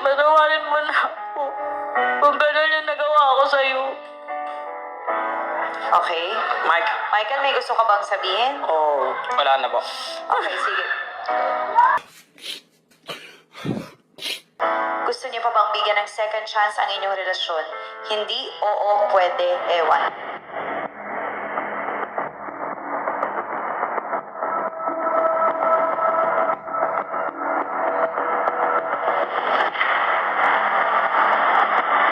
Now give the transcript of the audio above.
patawarin mo na ako. Kung gano'n yung nagawa ko sa'yo. Okay. Michael, may gusto ka bang sabihin? Wala na po. Okay, sige. Gusto niyo pa bang bigyan ng second chance ang inyong relasyon? Hindi, oo, pwede, ewan.